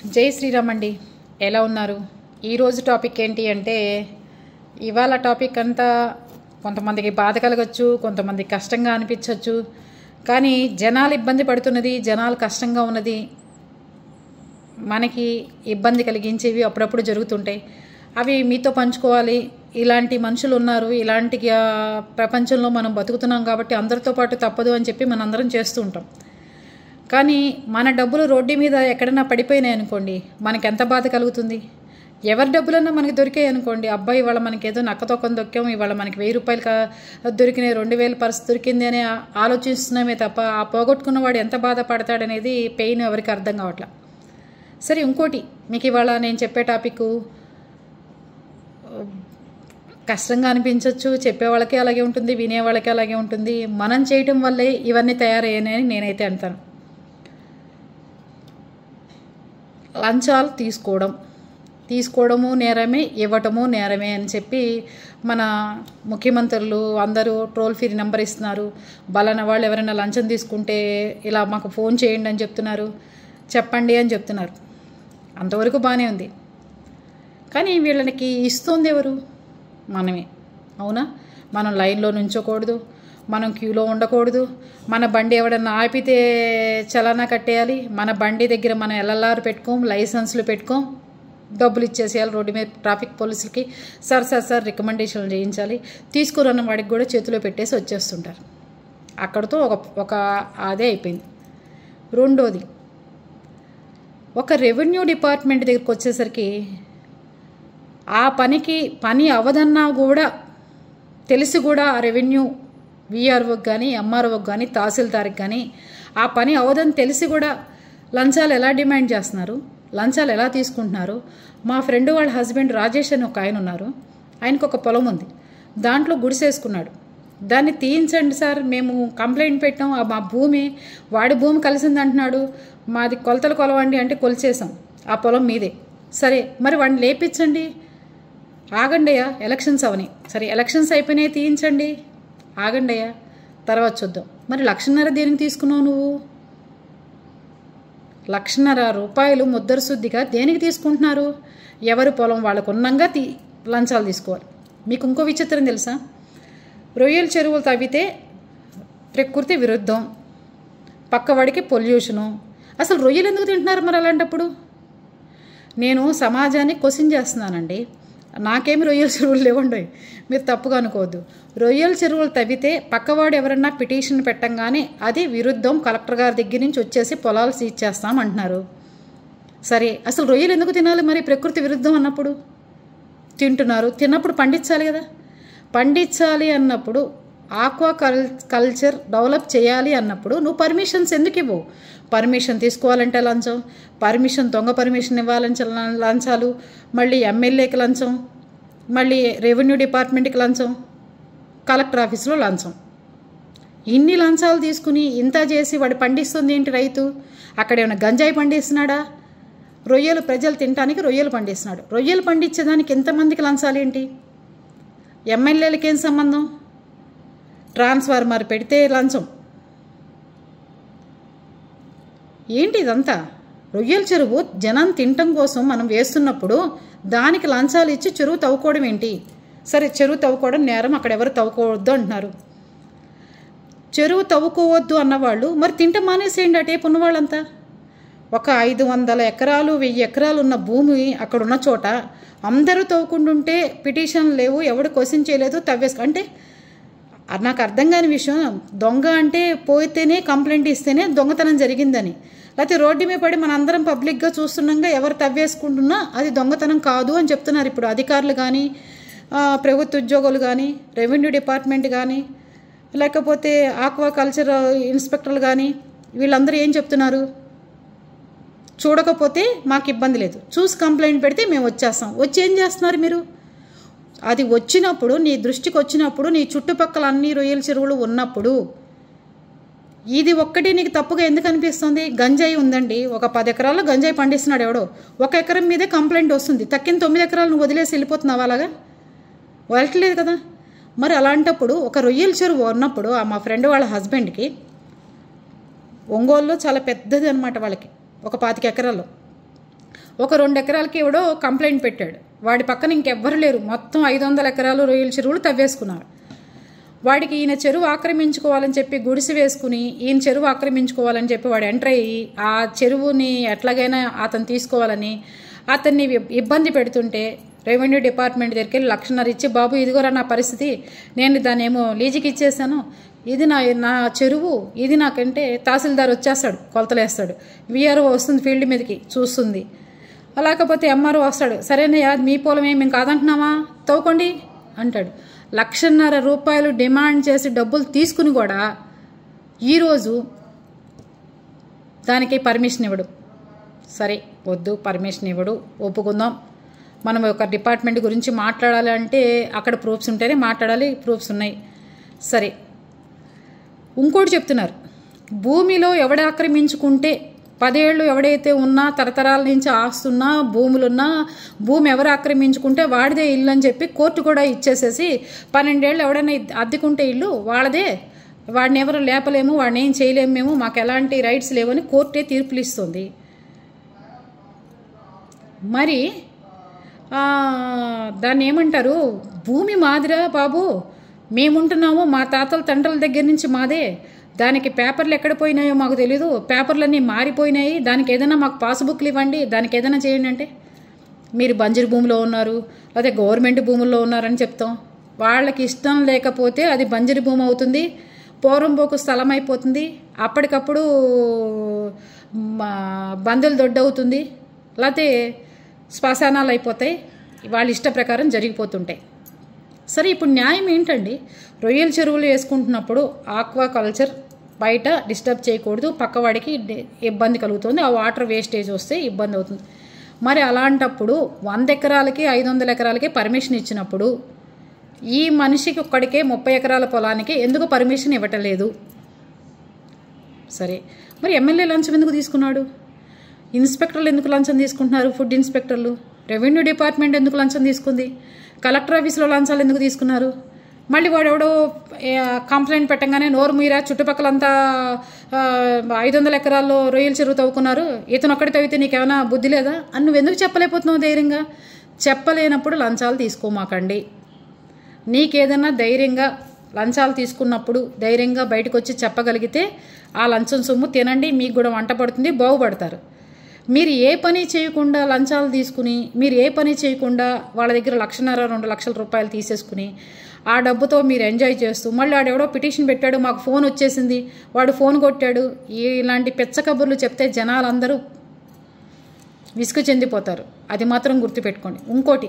జై శ్రీరామ్ అండి. ఎలా ఉన్నారు? ఈరోజు టాపిక్ ఏంటి అంటే, ఇవాళ టాపిక్ అంతా కొంతమందికి బాధ కలగచ్చు, కొంతమందికి కష్టంగా అనిపించవచ్చు. కానీ జనాలు ఇబ్బంది పడుతున్నది, జనాలు కష్టంగా ఉన్నది, మనకి ఇబ్బంది కలిగించేవి అప్పుడప్పుడు జరుగుతుంటాయి. అవి మీతో పంచుకోవాలి. ఇలాంటి మనుషులు ఉన్నారు, ఇలాంటి ప్రపంచంలో మనం బతుకుతున్నాం కాబట్టి అందరితో పాటు తప్పదు అని చెప్పి మనందరం చేస్తూ ఉంటాం. కానీ మన డబ్బులు రోడ్డు మీద ఎక్కడైనా పడిపోయినాయి అనుకోండి, మనకి ఎంత బాధ కలుగుతుంది? ఎవరి డబ్బులన్నా మనకి దొరికాయి అనుకోండి, అబ్బాయి ఇవాళ మనకి ఏదో నక్కతొక్కం దొక్కాం, ఇవాళ మనకి 1000 రూపాయలు దొరికినాయి, 2000 పర్స్ దొరికింది అని ఆలోచిస్తున్నామే తప్ప, ఆ పోగొట్టుకున్నవాడు ఎంత బాధపడతాడనేది పెయిన్ ఎవరికి అర్థం కావట్లా. సరే, ఇంకోటి మీకు ఇవాళ నేను చెప్పే టాపిక్ కష్టంగా అనిపించవచ్చు, చెప్పేవాళ్ళకి అలాగే ఉంటుంది, వినేవాళ్ళకి అలాగే ఉంటుంది. మనం చేయటం వల్లే ఇవన్నీ తయారయ్యాయని నేనైతే అంటాను. లంచాలు తీసుకోవడము నేరమే, ఇవ్వటము నేరమే అని చెప్పి మన ముఖ్యమంత్రులు అందరూ టోల్ ఫ్రీ నెంబర్ ఇస్తున్నారు. బలానా వాళ్ళు ఎవరైనా లంచం తీసుకుంటే ఇలా మాకు ఫోన్ చేయండి అని చెప్తున్నారు, చెప్పండి అని చెప్తున్నారు. అంతవరకు బాగానే ఉంది. కానీ వీళ్ళకి ఇస్తుంది ఎవరు? మనమే. అవునా? మనం లైన్లో నుంచోకూడదు, మనం క్యూలో ఉండకూడదు, మన బండి ఎవడన్నా ఆపితే చలానా కట్టేయాలి, మన బండి దగ్గర మనం ఎల్ఎల్ఆర్ పెట్టుకోం, లైసెన్స్లు పెట్టుకోం, డబ్బులు ఇచ్చేసేయాలి రోడ్డు మీద ట్రాఫిక్ పోలీసులకి. సార్ రికమెండేషన్లు చేయించాలి, తీసుకురన్న వాడికి కూడా చేతిలో పెట్టేసి వచ్చేస్తుంటారు. అక్కడితో ఒక అదే అయిపోయింది. రెండోది, ఒక రెవెన్యూ డిపార్ట్మెంట్ దగ్గరికి వచ్చేసరికి ఆ పని అవదన్నా కూడా తెలిసి కూడా ఆ రెవెన్యూ విఆర్ఓకి కానీ, ఎంఆర్ఓకి కానీ, తహసీల్దార్కి కానీ ఆ పని అవదని తెలిసి కూడా లంచాలు ఎలా డిమాండ్ చేస్తున్నారు, లంచాలు ఎలా తీసుకుంటున్నారు. మా ఫ్రెండ్ వాళ్ళ హస్బెండ్ రాజేష్ అని ఒక ఆయన ఉన్నారు. ఆయనకు ఒక పొలం ఉంది, దాంట్లో గుడిసేసుకున్నాడు. దాన్ని తీయించండి సార్, మేము కంప్లైంట్ పెట్టాం, మా భూమి వాడి భూమి కలిసింది అంటున్నాడు, మాది కొలతలు కొలవండి అంటే కొలిచేసాం, ఆ పొలం మీదే. సరే, మరి వాడిని లేపించండి. ఆగండి అయ్యా, ఎలక్షన్స్ అవని. సరే, ఎలక్షన్స్ అయిపోయినాయి, తీయించండి. ఆగండి అయ్యా, తర్వాత చూద్దాం. మరి 1,50,000 దేనికి తీసుకున్నావు నువ్వు? 1,50,000 రూపాయలు ముద్దరు శుద్ధిగా దేనికి తీసుకుంటున్నారు? ఎవరి పొలం వాళ్ళకు ఉన్నంగా లంచాలు తీసుకోవాలి. మీకు ఇంకో విచిత్రం తెలుసా? రొయ్యల చెరువులు తవ్వితే ప్రకృతి విరుద్ధం, పక్కవాడికి పొల్యూషను. అసలు రొయ్యలు ఎందుకు తింటున్నారు మరి అలాంటప్పుడు? నేను సమాజాన్ని క్వశ్చన్ చేస్తున్నానండి. నాకేమి రొయ్యల చెరువులు లేవండి, మీరు తప్పుగా అనుకోవద్దు. రొయ్యల చెరువులు తవ్వితే పక్కవాడు ఎవరన్నా పిటిషన్ పెట్టంగానే అది విరుద్ధం, కలెక్టర్ గారి దగ్గర నుంచి వచ్చేసి పొలాలు సీజ్ చేస్తాం అంటున్నారు. సరే, అసలు రొయ్యలు ఎందుకు తినాలి మరి ప్రకృతి విరుద్ధం అన్నప్పుడు? తింటున్నారు, తిన్నప్పుడు పండించాలి కదా. పండించాలి అన్నప్పుడు, ఆక్వా కల్చర్ డెవలప్ చేయాలి అన్నప్పుడు నువ్వు పర్మిషన్స్ ఎందుకు ఇవ్వవు? పర్మిషన్ తీసుకోవాలంటే లంచం, దొంగ పర్మిషన్ ఇవ్వాలంటే లంచాలు, మళ్ళీ ఎమ్మెల్యేకి లంచం, మళ్ళీ రెవెన్యూ డిపార్ట్మెంట్కి లంచం, కలెక్టర్ ఆఫీసులో లంచం. ఇన్ని లంచాలు తీసుకుని ఇంత చేసి వాడు పండిస్తుంది ఏంటి రైతు? అక్కడ ఏమైనా గంజాయి పండిస్తున్నాడా? రొయ్యలు ప్రజలు తినడానికి రొయ్యలు పండిస్తున్నాడు. రొయ్యలు పండించేదానికి ఎంతమందికి లంచాలు ఏంటి? ఎమ్మెల్యేలకి ఏం సంబంధం? ట్రాన్స్ఫార్మర్ పెడితే లంచం ఏంటి ఇదంతా? రొయ్యల చెరువు జనం తినటం కోసం మనం వేస్తున్నప్పుడు దానికి లంచాలు ఇచ్చి చెరువు తవ్వుకోవడం ఏంటి? సరే, చెరువు తవ్వుకోవడం నేరం, అక్కడ ఎవరు తవ్వుకోవద్దు అంటున్నారు. చెరువు తవ్వుకోవద్దు అన్నవాళ్ళు మరి తింట మానేసేయండి అటేపు ఉన్నవాళ్ళంతా. ఒక 500 ఎకరాలు 1000 ఎకరాలు ఉన్న భూమి అక్కడ ఉన్న చోట అందరూ తవ్వుకుంటుంటే పిటిషన్ లేవు, ఎవడు క్వశ్చన్ చేయలేదు, తవ్వేసుకో అంటే నాకు అర్థం కాని విషయం. దొంగ అంటే పోయితేనే కంప్లైంట్ ఇస్తేనే దొంగతనం జరిగిందని, లేకపోతే రోడ్డు మీద పడి మన అందరం పబ్లిక్గా చూస్తున్నాగా ఎవరు తవ్వేసుకుంటున్నా అది దొంగతనం కాదు అని చెప్తున్నారు ఇప్పుడు అధికారులు కానీ, ప్రభుత్వ ఉద్యోగులు కానీ, రెవెన్యూ డిపార్ట్మెంట్ కానీ, లేకపోతే ఆక్వా కల్చర్ ఇన్స్పెక్టర్లు కానీ, వీళ్ళందరూ ఏం చెప్తున్నారు? చూడకపోతే మాకు ఇబ్బంది లేదు, చూసి కంప్లైంట్ పెడితే మేము వచ్చేస్తాం. వచ్చి ఏం చేస్తున్నారు మీరు? అది వచ్చినప్పుడు, నీ దృష్టికి వచ్చినప్పుడు, నీ చుట్టుపక్కల అన్ని రొయ్యల చెరువులు ఉన్నప్పుడు ఇది ఒక్కటి నీకు తప్పుగా ఎందుకు అనిపిస్తుంది? గంజాయి ఉందండి, ఒక 10 ఎకరాల్లో గంజాయి పండిస్తున్నాడు ఎవడో, 1 ఎకరం మీదే కంప్లైంట్ వస్తుంది, తక్కిన 9 ఎకరాలు నువ్వు వదిలేసి వెళ్ళిపోతున్నావు, అలాగా వెళ్ళట్లేదు కదా. మరి అలాంటప్పుడు ఒక రొయ్యల చెరువు ఉన్నప్పుడు మా ఫ్రెండ్ వాళ్ళ హస్బెండ్కి ఒంగోలులో చాలా పెద్దది అనమాట, వాళ్ళకి ఒక 25 ఎకరాలు. ఒక 2 ఎకరాలకి ఎవడో కంప్లైంట్ పెట్టాడు. వాడి పక్కన ఇంకెవ్వరు లేరు, మొత్తం 500 ఎకరాలు రొయ్యల చెరువులు తవ్వేసుకున్నారు. వాడికి ఈయన చెరువు ఆక్రమించుకోవాలని చెప్పి గుడిసి వేసుకుని ఈయన చెరువు ఆక్రమించుకోవాలని చెప్పి వాడు ఎంటర్ అయ్యి ఆ చెరువుని ఎట్లాగైనా అతను తీసుకోవాలని అతన్ని ఇబ్బంది పెడుతుంటే రెవెన్యూ డిపార్ట్మెంట్ దగ్గరికి వెళ్ళి 1,50,000 ఇచ్చి, బాబు ఇదిగోరా నా పరిస్థితి, నేను దాన్ని ఏమో లీజుకి ఇచ్చేసాను, ఇది నా చెరువు, ఇది నాకంటే తహసీల్దార్ వచ్చేస్తాడు, కొలతలేస్తాడు, విఆర్ఓ వస్తుంది ఫీల్డ్ మీదకి చూస్తుంది, లేకపోతే ఎంఆర్ఓ వస్తాడు, సరేనయ్యా మీ పొలమే మేము కాదంటున్నామా తవ్వుకోండి అంటాడు. 1,50,000 రూపాయలు డిమాండ్ చేసి డబ్బులు తీసుకుని కూడా ఈరోజు దానికి పర్మిషన్ ఇవ్వడు. సరే వద్దు, పర్మిషన్ ఇవ్వడు, ఒప్పుకుందాం. మనం ఒక డిపార్ట్మెంట్ గురించి మాట్లాడాలి అంటే అక్కడ ప్రూఫ్స్ ఉంటేనే మాట్లాడాలి, ప్రూఫ్స్ ఉన్నాయి. సరే, ఇంకోటి చెప్తున్నారు, భూమిలో ఎవడ ఆక్రమించుకుంటే 10 ఏళ్ళు ఎవడైతే ఉన్నా తరతరాల నుంచి ఆస్తున్నా భూములున్నా భూమి ఎవరు ఆక్రమించుకుంటే వాడిదే ఇల్లు అని చెప్పి కోర్టు కూడా ఇచ్చేసేసి 12 ఏళ్ళు ఎవడైనా అద్దెకుంటే ఇల్లు వాళ్ళదే, వాడిని ఎవరు లేపలేము, వాడిని ఏం చేయలేము, మేము మాకు ఎలాంటి రైట్స్ లేవని కోర్టే తీర్పులు ఇస్తుంది. మరి దాన్ని ఏమంటారు, భూమి మాదిరా బాబు, మేముంటున్నాము, మా తాతల తండ్రుల దగ్గర నుంచి మాదే, దానికి పేపర్లు ఎక్కడ పోయినాయో మాకు తెలీదు, పేపర్లన్నీ మారిపోయినాయి, దానికి ఏదైనా మాకు పాస్బుక్లు ఇవ్వండి, దానికి ఏదైనా చేయండి అంటే మీరు బంజరు భూమిలో ఉన్నారు లేదా గవర్నమెంట్ భూముల్లో ఉన్నారని చెప్తాం. వాళ్ళకి ఇష్టం లేకపోతే అది బంజరు భూమి అవుతుంది, పోరంబోకు స్థలం అయిపోతుంది, అప్పటికప్పుడు బందుల దొడ్డు అవుతుంది, లేకపోతే శ్మశానాలు అయిపోతాయి, వాళ్ళ ఇష్ట ప్రకారం జరిగిపోతుంటాయి. సరే, ఇప్పుడు న్యాయం ఏంటండి? రొయ్యల చెరువులు వేసుకుంటున్నప్పుడు ఆక్వా కల్చర్ బయట డిస్టర్బ్ చేయకూడదు, పక్కవాడికి ఇబ్బంది కలుగుతుంది, ఆ వాటర్ వేస్టేజ్ వస్తే ఇబ్బంది అవుతుంది. మరి అలాంటప్పుడు 100 ఎకరాలకి 500 ఎకరాలకి పర్మిషన్ ఇచ్చినప్పుడు ఈ మనిషికి ఒక్కడికే 30 ఎకరాల పొలానికి ఎందుకు పర్మిషన్ ఇవ్వటలేదు? సరే, మరి ఎమ్మెల్యే లంచం ఎందుకు తీసుకున్నాడు? ఇన్స్పెక్టర్లు ఎందుకు లంచం తీసుకుంటున్నారు? ఫుడ్ ఇన్స్పెక్టర్లు. రెవెన్యూ డిపార్ట్మెంట్ ఎందుకు లంచం తీసుకుంది? కలెక్టర్ ఆఫీస్లో లంచాలు ఎందుకు తీసుకున్నారు? మళ్ళీ వాడెవడో కంప్లైంట్ పెట్టగానే నోరు మీరా చుట్టుపక్కలంతా 500 ఎకరాల్లో రొయ్యల చెరువు తవ్వుకున్నారు, ఇతను ఒక్కడి తవ్వితే నీకేమైనా బుద్ధి లేదా అని నువ్వు ఎందుకు చెప్పలేకపోతున్నావు ధైర్యంగా? చెప్పలేనప్పుడు లంచాలు తీసుకోమాకండి. నీకేదన్నా ధైర్యంగా లంచాలు తీసుకున్నప్పుడు ధైర్యంగా బయటకు వచ్చి చెప్పగలిగితే ఆ లంచం సొమ్ము తినండి, మీకు కూడా వంట పడుతుంది, బాగుపడతారు. మీరు ఏ పని చేయకుండా లంచాలు తీసుకుని, మీరు ఏ పని చేయకుండా వాళ్ళ దగ్గర 1,50,000 2 లక్షల రూపాయలు తీసేసుకుని ఆ డబ్బుతో మీరు ఎంజాయ్ చేస్తూ మళ్ళీ ఆడెవడో పిటిషన్ పెట్టాడు, మాకు ఫోన్ వచ్చేసింది, వాడు ఫోన్ కొట్టాడు, ఇలాంటి పెచ్చ కబుర్లు చెప్తే జనాలందరూ విసుగు చెందిపోతారు. అది మాత్రం గుర్తుపెట్టుకోండి. ఇంకోటి,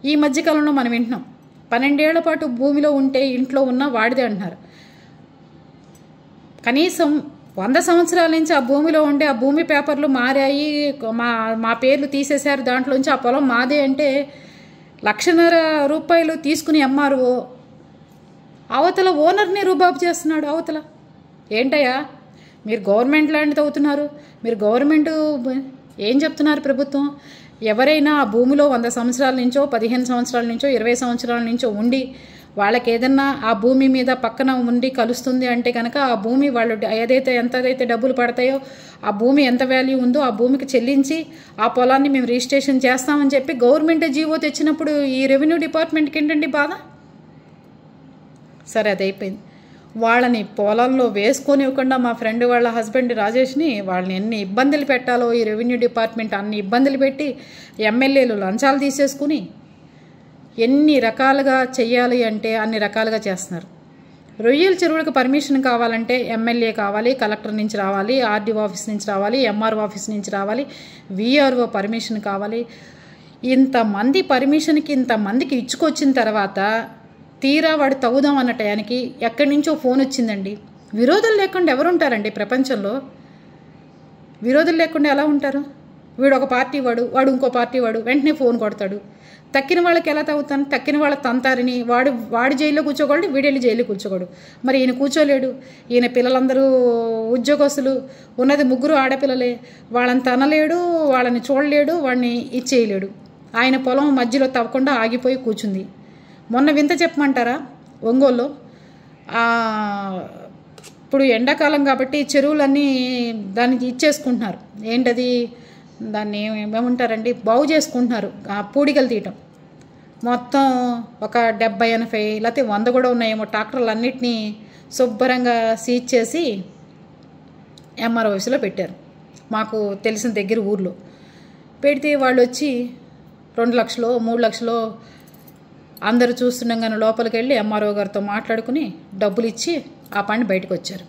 ఈ మధ్యకాలంలో మనం వింటున్నాం, 12 ఏళ్ల పాటు భూమిలో ఉంటే ఇంట్లో ఉన్న వాడిదే అంటున్నారు. కనీసం 100 సంవత్సరాల నుంచి ఆ భూమిలో ఉండే ఆ భూమి పేపర్లు మారాయి, మా పేర్లు తీసేశారు, దాంట్లోంచి ఆ పొలం మాదే అంటే 1,50,000 రూపాయలు తీసుకుని ఎంఆర్ఓ అవతల ఓనర్ని రుబాబు చేస్తున్నాడు. అవతల ఏంటయ్యా, మీరు గవర్నమెంట్ ల్యాండ్ తవ్వుతున్నారు, మీరు గవర్నమెంట్ ఏం చెప్తున్నారు ప్రభుత్వం? ఎవరైనా ఆ భూమిలో 100 సంవత్సరాల నుంచో 15 సంవత్సరాల నుంచో 20 సంవత్సరాల నుంచో ఉండి వాళ్ళకి ఏదన్నా ఆ భూమి మీద పక్కన ఉండి కలుస్తుంది అంటే కనుక ఆ భూమి వాళ్ళు ఎంతదైతే డబ్బులు పడతాయో ఆ భూమి ఎంత వాల్యూ ఉందో ఆ భూమికి చెల్లించి ఆ పొలాన్ని మేము రిజిస్ట్రేషన్ చేస్తామని చెప్పి గవర్నమెంటే జీవో తెచ్చినప్పుడు ఈ రెవెన్యూ డిపార్ట్మెంట్కి ఏంటండి బాధ? సరే, అది అయిపోయింది. వాళ్ళని పొలంలో వేసుకొనివ్వకుండా మా ఫ్రెండ్ వాళ్ళ హస్బెండ్ రాజేష్ని వాళ్ళని ఎన్ని ఇబ్బందులు పెట్టాలో ఈ రెవెన్యూ డిపార్ట్మెంట్ అన్ని ఇబ్బందులు పెట్టి ఎమ్మెల్యేలు లంచాలు తీసేసుకుని ఎన్ని రకాలుగా చెయ్యాలి అంటే అన్ని రకాలుగా చేస్తున్నారు. రొయ్యల చెరువులకు పర్మిషన్ కావాలంటే ఎమ్మెల్యే కావాలి, కలెక్టర్ నుంచి రావాలి, ఆర్డీఓ ఆఫీస్ నుంచి రావాలి, ఎంఆర్ఓ ఆఫీస్ నుంచి రావాలి, విఆర్ఓ పర్మిషన్ కావాలి. ఇంతమంది పర్మిషన్కి ఇంతమందికి ఇచ్చుకొచ్చిన తర్వాత తీరా వాడు తవ్వుదాం అన్న టయానికి ఎక్కడి నుంచో ఫోన్ వచ్చిందండి. విరోధులు లేకుండా ఎవరు ఉంటారండి ప్రపంచంలో? విరోధులు లేకుండా ఎలా ఉంటారు? వీడు ఒక పార్టీ వాడు ఇంకో పార్టీ వెంటనే ఫోన్ కొడతాడు. తక్కిన వాళ్ళకి ఎలా తవ్వుతాను? తక్కిన వాళ్ళ తంతారని వాడు జైల్లో కూర్చోకూడదు, వీడెళ్ళి జైల్లో కూర్చోకూడదు. మరి ఈయన కూర్చోలేడు, ఈయన పిల్లలందరూ ఉద్యోగస్తులు, ఉన్నది 3 ఆడపిల్లలే, వాళ్ళని తనలేడు, వాళ్ళని చూడలేడు, వాడిని ఇచ్చేయలేడు. ఆయన పొలం మధ్యలో తవ్వకుండా ఆగిపోయి కూర్చుంది. మొన్న వింత చెప్పమంటారా? ఒంగోలులో ఇప్పుడు ఎండాకాలం కాబట్టి చెరువులన్నీ దానికి ఇచ్చేసుకుంటున్నారు. ఏంటది, దాన్ని ఏమంటారండి, బాగు చేసుకుంటున్నారు. ఆ పూడికలు తీయటం మొత్తం ఒక 70-80 లేకపోతే 100 కూడా ఉన్నాయేమో ట్రాక్టర్లు అన్నిటినీ శుభ్రంగా సీజ్ చేసి ఎంఆర్ఓ ఆఫీసులో పెట్టారు. మాకు తెలిసిన దగ్గర ఊర్లో పెడితే వాళ్ళు వచ్చి 2 లక్షలు 3 లక్షలు అందరూ చూస్తుండగానే లోపలికి వెళ్ళి ఎంఆర్ఓ గారితో మాట్లాడుకుని డబ్బులు ఇచ్చి ఆ పని బయటకు వచ్చారు.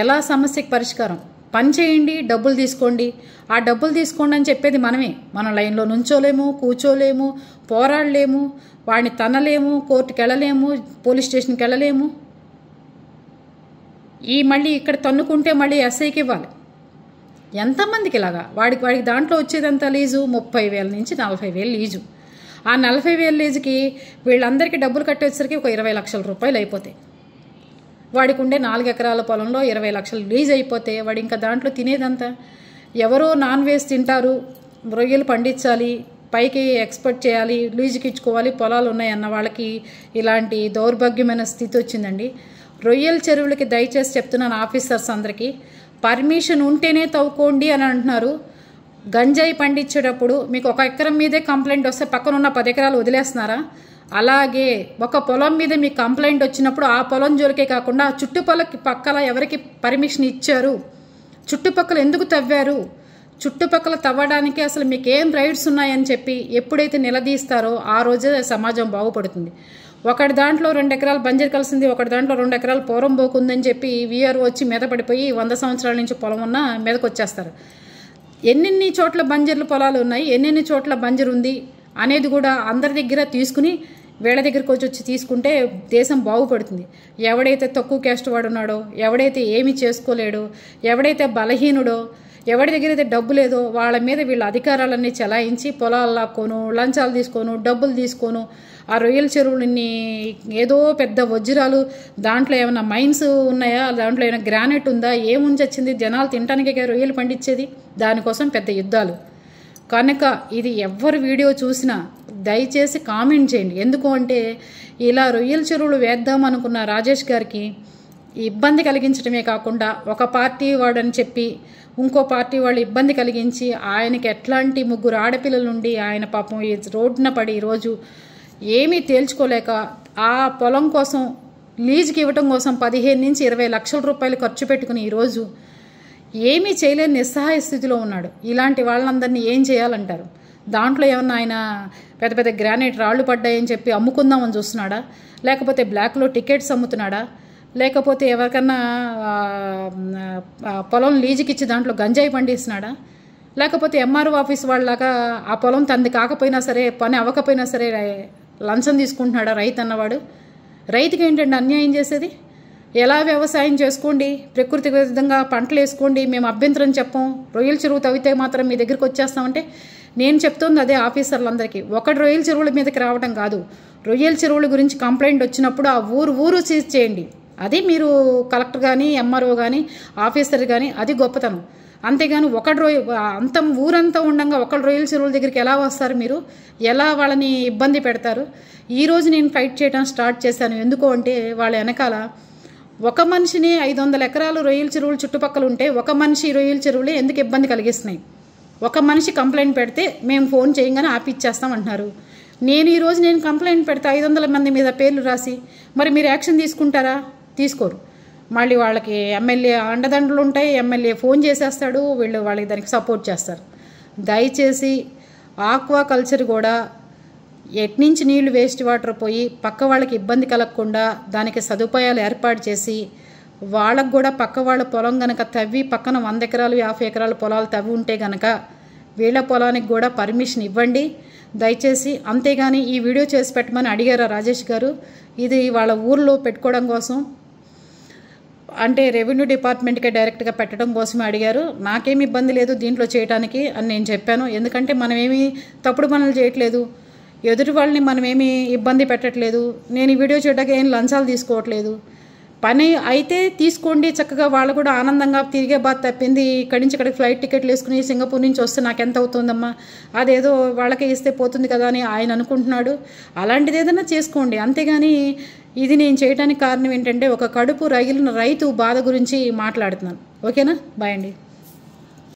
ఎలా సమస్యకి పరిష్కారం? పని చేయండి, డబ్బులు తీసుకోండి. ఆ డబ్బులు తీసుకోండి అని చెప్పేది మనమే. మనం లైన్లో నుంచోలేము, కూర్చోలేము, పోరాడలేము, వాడిని తనలేము, కోర్టుకి వెళ్ళలేము, పోలీస్ స్టేషన్కి వెళ్ళలేము. మళ్ళీ ఇక్కడ తన్నుకుంటే మళ్ళీ ఎస్ఐకి ఇవ్వాలి. ఎంతమందికి ఇలాగా? వాడికి దాంట్లో వచ్చేదంత లీజు 30,000 నుంచి 40,000 లీజు. ఆ 40,000 లీజుకి వీళ్ళందరికీ డబ్బులు కట్టేసరికి ఒక 20 లక్షల రూపాయలు అయిపోతాయి. వాడికి ఉండే 4 ఎకరాల పొలంలో 20 లక్షలు లీజ్ అయిపోతే వాడు ఇంకా దాంట్లో తినేదంతా. ఎవరో నాన్ వెజ్ తింటారు, రొయ్యలు పండించాలి, పైకి ఎక్స్పోర్ట్ చేయాలి, లీజుకి ఇచ్చుకోవాలి, పొలాలు ఉన్నాయన్న వాళ్ళకి ఇలాంటి దౌర్భాగ్యమైన స్థితి వచ్చిందండి. రొయ్యల చెరువులకి దయచేసి చెప్తున్నాను ఆఫీసర్స్ అందరికీ, పర్మిషన్ ఉంటేనే తవ్వుకోండి అని అంటున్నారు. గంజాయి పండించేటప్పుడు మీకు 1 ఎకరం మీదే కంప్లైంట్ వస్తే పక్కన ఉన్న 10 ఎకరాలు వదిలేస్తున్నారా? అలాగే ఒక పొలం మీద మీకు కంప్లైంట్ వచ్చినప్పుడు ఆ పొలం జోలికే కాకుండా చుట్టుపక్కల ఎవరికి పర్మిషన్ ఇచ్చారు, చుట్టుపక్కల ఎందుకు తవ్వారు, చుట్టుపక్కల తవ్వడానికి అసలు మీకు ఏం రైట్స్ ఉన్నాయని చెప్పి ఎప్పుడైతే నిలదీస్తారో ఆ రోజే సమాజం బాగుపడుతుంది. ఒకటి దాంట్లో 2 ఎకరాలు బంజరు కలిసింది, ఒకటి దాంట్లో 2 ఎకరాలు పూరం పోకుందని చెప్పి వీఆర్ఓ వచ్చి మీద పడిపోయి 100 సంవత్సరాల నుంచి పొలం ఉన్న మీదకి వచ్చేస్తారు. ఎన్నెన్ని చోట్ల బంజర్ల పొలాలు ఉన్నాయి, ఎన్నెన్ని చోట్ల బంజరు ఉంది అనేది కూడా అందరి దగ్గర తీసుకుని వీళ్ళ దగ్గరికి వచ్చి తీసుకుంటే దేశం బాగుపడుతుంది. ఎవడైతే తక్కువ క్యాస్ట్ వాడు ఉన్నాడో, ఎవడైతే ఏమీ చేసుకోలేడో, ఎవడైతే బలహీనుడో, ఎవరి దగ్గర అయితే డబ్బు లేదో వాళ్ళ మీద వీళ్ళ అధికారాలన్నీ చెలాయించి పొలాలు లాక్కోను, లంచాలు తీసుకోను, డబ్బులు తీసుకోను, ఆ రొయ్యల చెరువులని ఏదో పెద్ద వజ్రాలు, దాంట్లో ఏమైనా మైన్స్ ఉన్నాయా, దాంట్లో ఏమైనా గ్రానైట్ ఉందా, ఏముంచొచ్చింది, జనాలు తినడానికే రొయ్యలు పండించేది, దానికోసం పెద్ద యుద్ధాలు. కనుక ఇది ఎవరు వీడియో చూసినా దయచేసి కామెంట్ చేయండి. ఎందుకు అంటే ఇలా రొయ్యల చెరువులు వేద్దామనుకున్న రాజేష్ గారికి ఇబ్బంది కలిగించడమే కాకుండా ఒక పార్టీ వాడని చెప్పి ఇంకో పార్టీ వాళ్ళు ఇబ్బంది కలిగించి ఆయనకి ఎట్లాంటి 3 ఆడపిల్లల నుండి ఆయన పాపం ఈ రోడ్డున పడి ఈరోజు ఏమీ తేల్చుకోలేక ఆ పొలం కోసం లీజుకి ఇవ్వటం కోసం 15 నుంచి 20 లక్షల రూపాయలు ఖర్చు పెట్టుకుని ఈరోజు ఏమీ చేయలేని నిస్సహాయ స్థితిలో ఉన్నాడు. ఇలాంటి వాళ్ళందరినీ ఏం చేయాలంటారు? దాంట్లో ఏమన్నా ఆయన పెద్ద పెద్ద గ్రానైట్ రాళ్ళు పడ్డాయని చెప్పి అమ్ముకుందామని చూస్తున్నాడా, లేకపోతే బ్లాక్లో టికెట్స్ అమ్ముతున్నాడా, లేకపోతే ఎవరికన్నా పొలం లీజుకి ఇచ్చి దాంట్లో గంజాయి పండిస్తున్నాడా, లేకపోతే ఎంఆర్ఓ ఆఫీస్ వాళ్ళలాగా ఆ పొలం తంది కాకపోయినా సరే, పని అవ్వకపోయినా సరే లంచం తీసుకుంటున్నాడా రైతు అన్నవాడు? రైతుకి ఏంటంటే అన్యాయం చేసేది? ఎలా వ్యవసాయం చేసుకోండి, ప్రకృతి విధంగా పంటలు వేసుకోండి, మేము అభ్యంతరం చెప్పం, రొయ్యల చెరువు తవ్వితే మాత్రం మీ దగ్గరికి వచ్చేస్తామంటే నేను చెప్తుంది అదే ఆఫీసర్లందరికీ. ఒకటి రొయ్యల చెరువుల మీదకి రావడం కాదు, రొయ్యల చెరువుల గురించి కంప్లైంట్ వచ్చినప్పుడు ఆ ఊరు సీజ్ చేయండి. అది మీరు కలెక్టర్ కానీ ఎంఆర్ఓ కానీ ఆఫీసర్ కానీ అది గొప్పతనం. అంతేగాని అంత ఊరంతా ఉండగా ఒకళ్ళు రొయ్యల చెరువుల దగ్గరికి ఎలా వస్తారు? మీరు ఎలా వాళ్ళని ఇబ్బంది పెడతారు? ఈరోజు నేను ఫైట్ చేయడం స్టార్ట్ చేశాను. ఎందుకు అంటే వాళ్ళ వెనకాల ఒక మనిషిని 500 ఎకరాలు రొయ్యల చెరువులు చుట్టుపక్కల ఉంటే ఒక మనిషి రొయ్యల చెరువులే ఎందుకు ఇబ్బంది కలిగిస్తున్నాయి? ఒక మనిషి కంప్లైంట్ పెడితే మేము ఫోన్ చేయగానే ఆపిచ్చేస్తాం అంటున్నారు. ఈరోజు నేను కంప్లైంట్ పెడితే 500 మంది మీద పేర్లు రాసి మరి మీరు యాక్షన్ తీసుకుంటారా? తీసుకోరు. మళ్ళీ వాళ్ళకి ఎమ్మెల్యే అండదండలు ఉంటాయి, ఎమ్మెల్యే ఫోన్ చేసేస్తాడు, వాళ్ళకి దానికి సపోర్ట్ చేస్తారు. దయచేసి ఆక్వా కల్చర్ కూడా ఎట్నుంచి నీళ్లు వేస్ట్ వాటర్ పోయి పక్క వాళ్ళకి ఇబ్బంది కలగకుండా దానికి సదుపాయాలు ఏర్పాటు చేసి వాళ్ళకు కూడా పక్క వాళ్ళ పొలం గనక తవ్వి పక్కన 100 ఎకరాలు 50 ఎకరాల పొలాలు తవ్వి ఉంటే గనక వీళ్ళ పొలానికి కూడా పర్మిషన్ ఇవ్వండి దయచేసి. అంతేగాని ఈ వీడియో చేసి పెట్టమని అడిగారా రాజేష్ గారు? ఇది వాళ్ళ ఊర్లో పెట్టుకోవడం కోసం, అంటే రెవెన్యూ డిపార్ట్మెంట్కే డైరెక్ట్గా పెట్టడం కోసమే అడిగారు. నాకేమి ఇబ్బంది లేదు దీంట్లో చేయడానికి అని నేను చెప్పాను. ఎందుకంటే మనమేమి తప్పుడు పనులు చేయట్లేదు, ఎదుటి వాళ్ళని మనమేమి ఇబ్బంది పెట్టట్లేదు, నేను ఈ వీడియో చేయడానికి ఏం లంచాలు తీసుకోవట్లేదు. పని అయితే తీసుకోండి చక్కగా, వాళ్ళు కూడా ఆనందంగా తిరిగే బాధ తప్పింది. ఇక్కడి నుంచి ఇక్కడికి ఫ్లైట్ టికెట్లు వేసుకుని సింగపూర్ నుంచి వస్తే నాకు ఎంత అవుతుందమ్మా, అదేదో వాళ్ళకే ఇస్తే పోతుంది కదా అని ఆయన అనుకుంటున్నాడు. అలాంటిది ఏదైనా చేసుకోండి. అంతేగాని ఇది నేను చేయడానికి కారణం ఏంటంటే ఒక కడుపు రగిలిన రైతు బాధ గురించి మాట్లాడుతున్నాను. ఓకేనా? బాయ్ అండి.